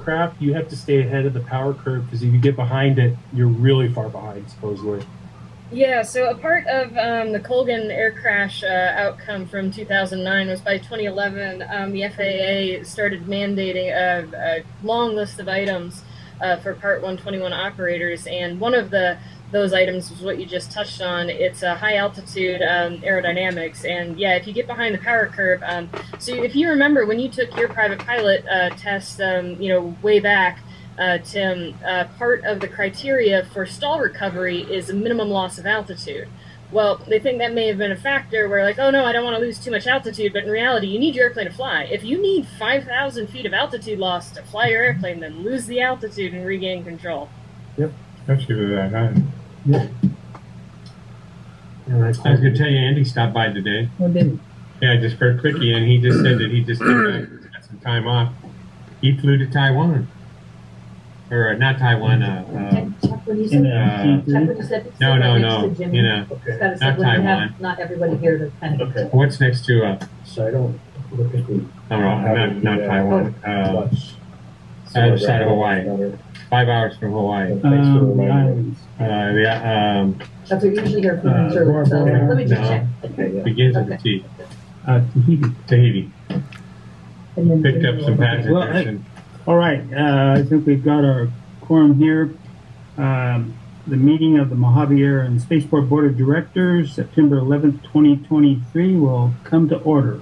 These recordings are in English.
craft, you have to stay ahead of the power curve because if you get behind it, you're really far behind, supposedly. Yeah, so a part of the Colgan air crash outcome from 2009 was by 2011, the FAA started mandating a long list of items for Part 121 operators, and one of those items was what you just touched on. It's a high altitude aerodynamics, and yeah, if you get behind the power curve, so if you remember when you took your private pilot test, way back. Tim, part of the criteria for stall recovery is a minimum loss of altitude. Well, they think that may have been a factor where, like, oh no, I don't want to lose too much altitude, but in reality, you need your airplane to fly. If you need 5,000 feet of altitude loss to fly your airplane, then lose the altitude and regain control. Yep, that's good at that, huh? Yep. I was going to tell you, Andy stopped by today. Oh, didn't Yeah, just for a quickie, and he just said that he just came back, got some time off. He flew to Taiwan. Or not Taiwan, check what he said. Check what he said. no, Okay. not Taiwan. Not everybody here to kind of. Okay. What's next to, So I don't look at the... not Taiwan, other side of Hawaii, 5 hours from Hawaii. Thanks for reminding me. That's what we usually hear from them. So let me just check. Okay, yeah. Begins with a T. Tahiti. And then- Picked up some passengers and All right, I think we've got our quorum here. The meeting of the Mojave Air and Spaceport Board of Directors, September 11th, 2023, will come to order.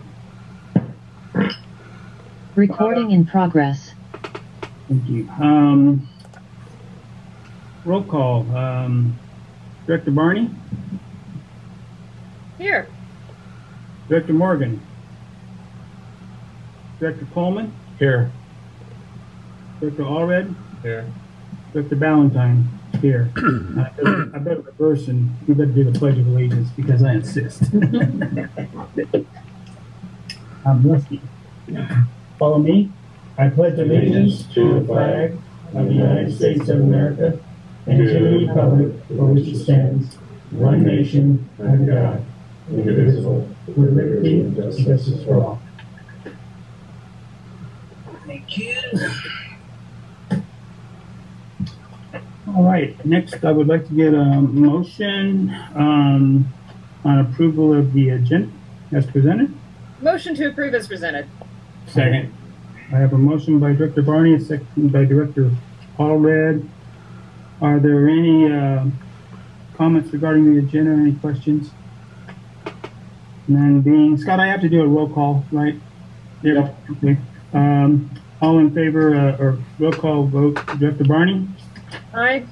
Recording in progress. Thank you. Roll call. Director Barney, Here. Director Morgan, Director Coleman, here. Director Allred, Here. Director Ballantyne, here. I better reverse and we better do the Pledge of Allegiance because I insist. I'm lucky. Follow me. I pledge allegiance to the flag of the United States of America and to the republic for which it stands, one nation, under God, indivisible, with liberty and justice for all. Thank you. All right, next I would like to get a motion on approval of the agenda as presented. Motion to approve as presented. Second. I have a motion by Director Barney, a second by Director Allred. Are there any comments regarding the agenda, any questions? None being, Scott, I have to do a roll call, right? Yeah. Okay. All in favor, or roll call vote, Director Barney? Aye.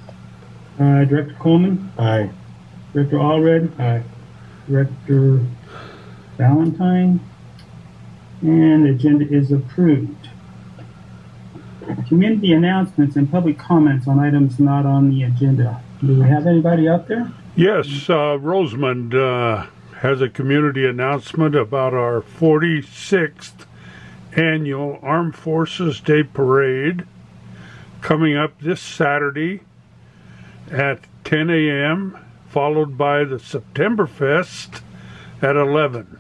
Director Coleman? Aye. Director Allred? Aye. Director Ballantyne? And the agenda is approved. Community announcements and public comments on items not on the agenda. Do we have anybody out there? Yes, Rosamond has a community announcement about our 46th annual Armed Forces Day Parade coming up this Saturday at 10 a.m., followed by the September Fest at 11.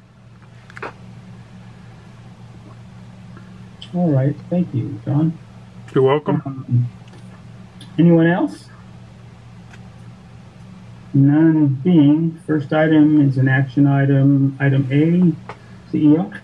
All right, thank you, John. You're welcome. Anyone else? None being. First item is an action item. Item A, CEO.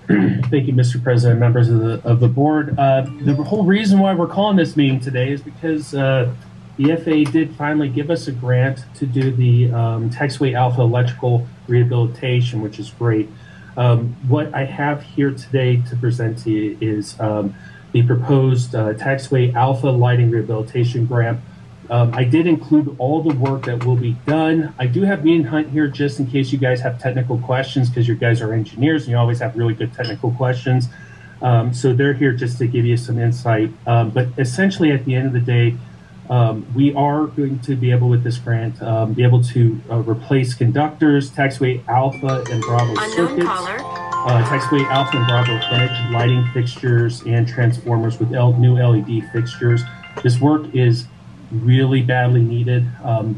Thank you, Mr. President, members of the board. The whole reason why we're calling this meeting today is because the FAA did finally give us a grant to do the taxiway alpha electrical rehabilitation, which is great. What I have here today to present to you is the proposed taxiway alpha lighting rehabilitation grant. I did include all the work that will be done. I do have me and Hunt here just in case you guys have technical questions, because you guys are engineers and you always have really good technical questions. So they're here just to give you some insight. But essentially at the end of the day, we are going to be able with this grant, be able to replace conductors, taxiway alpha and Bravo circuits, taxiway alpha and Bravo edge lighting fixtures and transformers with new LED fixtures. This work is really badly needed.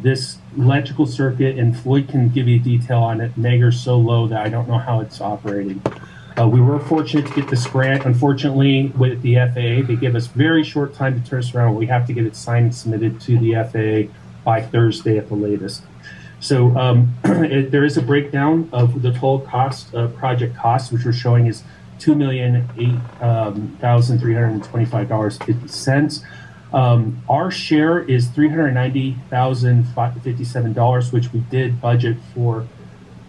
This electrical circuit, and Floyd can give you detail on it, Mega's so low that I don't know how it's operating. We were fortunate to get this grant. Unfortunately, with the FAA, they give us very short time to turn us around. We have to get it signed and submitted to the FAA by Thursday at the latest. So there is a breakdown of the total cost, project cost, which we're showing is $2,008,325.50. Our share is $390,057, which we did budget for.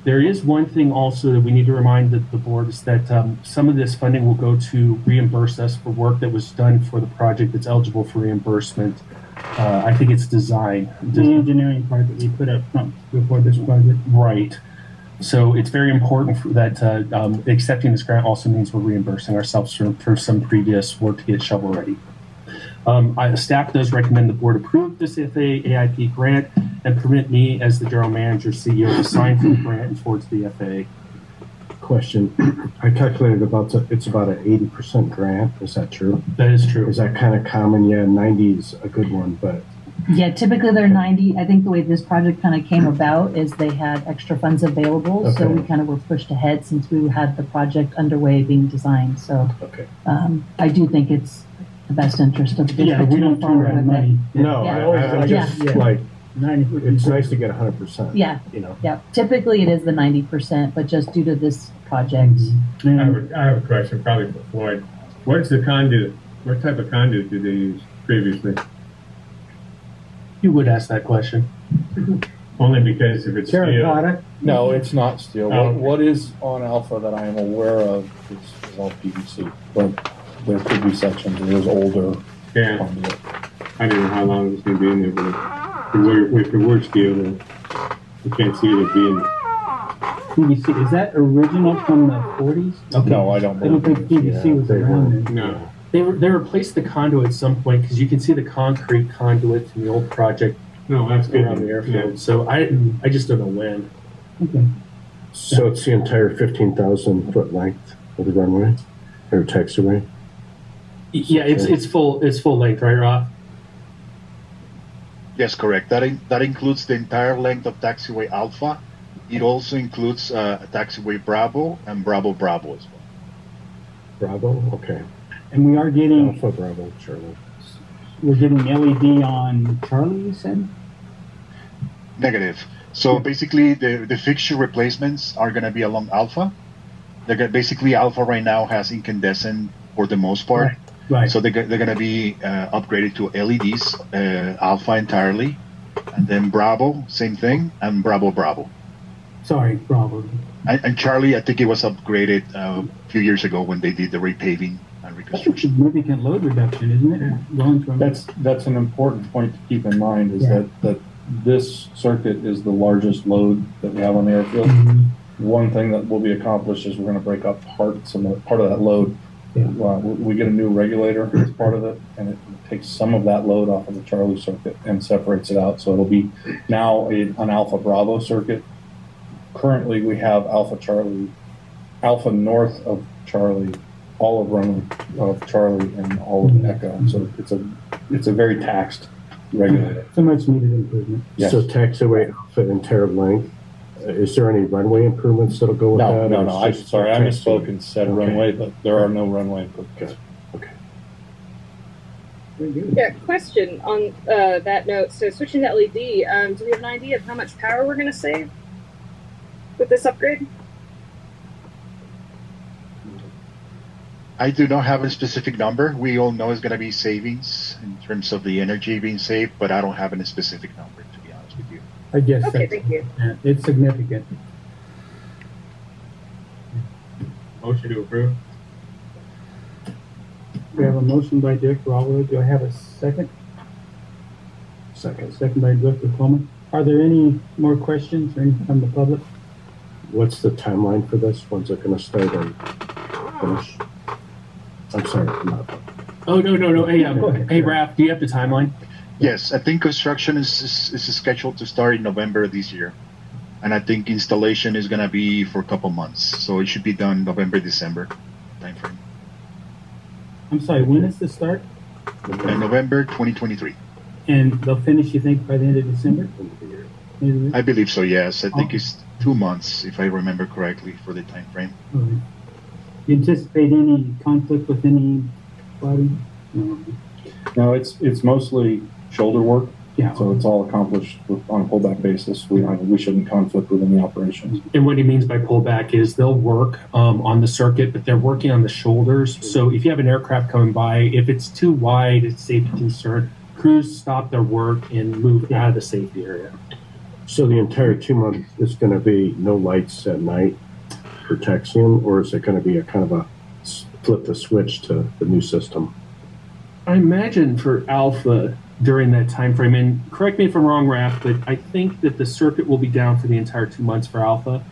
There is one thing also that we need to remind the board is that some of this funding will go to reimburse us for work that was done for the project that's eligible for reimbursement. I think it's design. The engineering part that we put up front before this project. Right. So it's very important that accepting this grant also means we're reimbursing ourselves for some previous work to get shovel ready. Staff does recommend the board approve this FAA AIP grant and permit me as the general manager CEO to sign for the grant and forward to the FAA. Question. I calculated it's about an 80% grant. Is that true? That is true. Is that kind of common? Yeah, 90 is a good one, but Yeah, typically they're 90. I think the way this project kind of came about is they had extra funds available. So Okay. we kind of were pushed ahead since we had the project underway being designed. So okay. I do think it's the best interest of the district. Yeah, we to don't move do forward that with money. No, Yeah. I just Yeah. like 90. it's nice to get 100%. Yeah. You know. Yeah, typically it is the 90%, but just due to this project. And I have a question, probably for Floyd. What's the conduit? What type of conduit did they use previously? You would ask that question. Only because if it's steel. terracotta. No, it's not steel. Oh. What is on Alpha that I am aware of is all PVC, but there could be sections of those older Yeah, conduit. I didn't know how long it was going to be in there, but if it were steel, then you can't see it being. PVC. Is that original from the 40s? No, I don't I don't believe think it. PVC was they around were. then. No. They replaced the conduit at some point because you can see the concrete conduit from the old project No, that's good. around the airfield. So I just don't know when. Okay. So it's the entire 15,000 foot length of the runway or taxiway. Yeah, it's full length, right, Rob? Yes, correct. That includes the entire length of taxiway Alpha. It also includes taxiway Bravo and Bravo Bravo as well. Bravo. Okay. And we are getting Alpha Bravo Charlie. we're getting LED on Charlie. You said. Negative. So basically, the fixture replacements are going to be along Alpha. Basically, Alpha right now has incandescent for the most part. Right. So they're going to be upgraded to LEDs, Alpha entirely, and then Bravo, same thing, and Bravo Bravo. Sorry, Bravo. And Charlie, I think it was upgraded a few years ago when they did the repaving and That's a reconstruction. significant load reduction, isn't it? Going from That's an important point to keep in mind is Yeah. that this circuit is the largest load that we have on the airfield. Mhm. One thing that will be accomplished is we're going to break up part of that load. Yeah. We get a new regulator as part of it, and it takes some of that load off of the Charlie circuit and separates it out. So it'll be now an Alpha Bravo circuit. Currently, we have Alpha Charlie, Alpha north of Charlie, all of runway of Charlie, and all of Echo. So it's a very taxed regulator. So much needed improvement. Yes. So taxiway Alpha entire length. Is there any runway improvements that'll go with that? No. or I it's just misspoke and said Okay. runway, but there are no runway improvements. Okay. Very good. Yeah, question on that note. So switching to LED, do we have an idea of how much power we're going to save with this upgrade? I do not have a specific number. We all know it's going to be savings in terms of the energy being saved, but I don't have any specific number, to be honest with you. I guess Okay, that's, thank you. yeah, it's significant. Motion to approve? We have a motion by Director Oliver. Do I have a second? Second. Second by Director Coleman. Are there any more questions or any from the public? What's the timeline for this? When's it going to start and finish? I'm sorry. Not. Oh no. Hey, Go ahead. hey, Raph, do you have the timeline? Yes, I think construction is scheduled to start in November this year. And I think installation is going to be for a couple months. So it should be done November, December timeframe. I'm sorry, when is the start? November 2023. And they'll finish, you think, by the end of December? I believe so, yes. I think Okay. it's 2 months, if I remember correctly, for the time frame. All right. You anticipate any conflict with anybody? No. No, it's mostly shoulder work. Yeah. So it's all accomplished on a pullback basis. We shouldn't conflict with any operations. And what he means by pullback is they'll work on the circuit, but they're working on the shoulders. So if you have an aircraft coming by, if it's too wide, it's safety concern, crews stop their work and move out of the safety area. So the entire 2 months is going to be no lights at night for taxiing, or is it going to be a kind of a flip the switch to the new system? I imagine for Alpha during that time frame, and correct me if I'm wrong, Raph, but I think that the circuit will be down for the entire 2 months for Alpha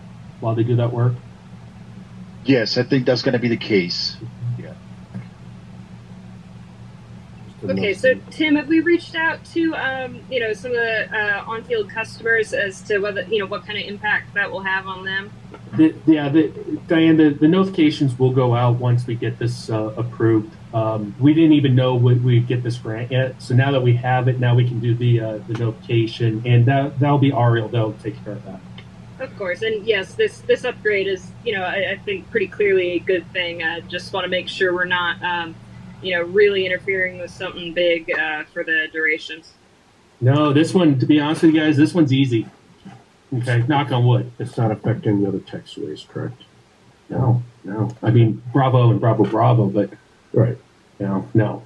while they do that work. Yes, I think that's going to be the case. Yeah. Okay, so Tim, have we reached out to some of the on-field customers as to whether what kind of impact that will have on them? Diane, the notifications will go out once we get this approved. We didn't even know we'd get this grant yet, so now that we have it, now we can do the notification, and that'll be Ariel. They'll take care of that. Of course, and yes, this upgrade is I think pretty clearly a good thing. I just want to make sure we're not really interfering with something big for the durations. No, this one, to be honest with you guys, this one's easy. Okay, knock on wood. It's not affecting the other taxiways, correct? No. I mean, bravo and bravo, but Right. no.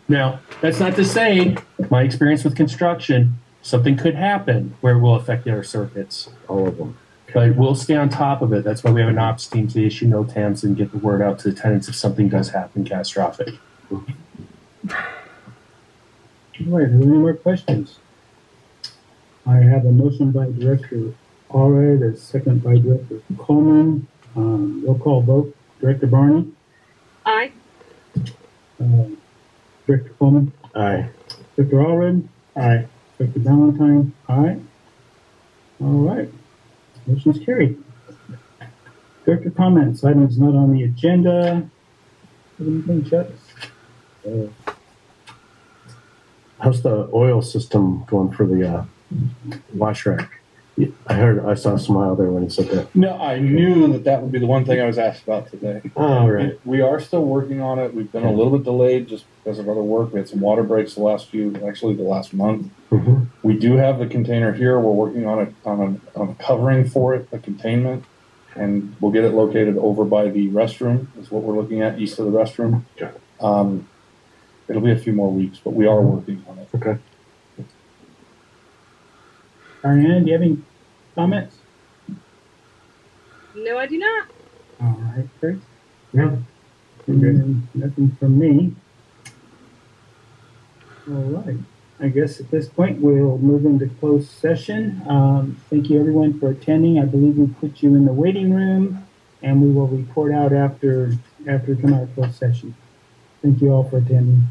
Now, that's not to say my experience with construction, something could happen where it will affect the other circuits. All of them. But we'll stay on top of it. That's why we have an ops team to issue NOTAMs and get the word out to the tenants if something does happen catastrophic. All right, are there any more questions? I have a motion by Director Allred, a second by Director Coleman. Roll call vote. Director Barney? Aye. Director Coleman? Aye. Director Allred? Aye. Director Valentine? Aye. All right. Motion's carried. Director comments. Items not on the agenda. Anything, Chuck? How's the oil system going for the wash rack? I saw a smile there when he said that. No, I knew that would be the one thing I was asked about today. Oh, right. We are still working on it. We've been a little bit delayed just because of other work. We had some water breaks the last month. Mm-hmm. We do have the container here. We're working on a covering for it, a containment, and we'll get it located over by the restroom. Is what we're looking at, east of the restroom. Got it. It'll be a few more weeks, but we are working on it. Okay. Ariane, do you have any comments? No, I do not. All right, Chris? No. Nothing from me. All right. I guess at this point we'll move into closed session. Thank you everyone for attending. I believe we put you in the waiting room and we will report out after we come out of closed session. Thank you all for attending.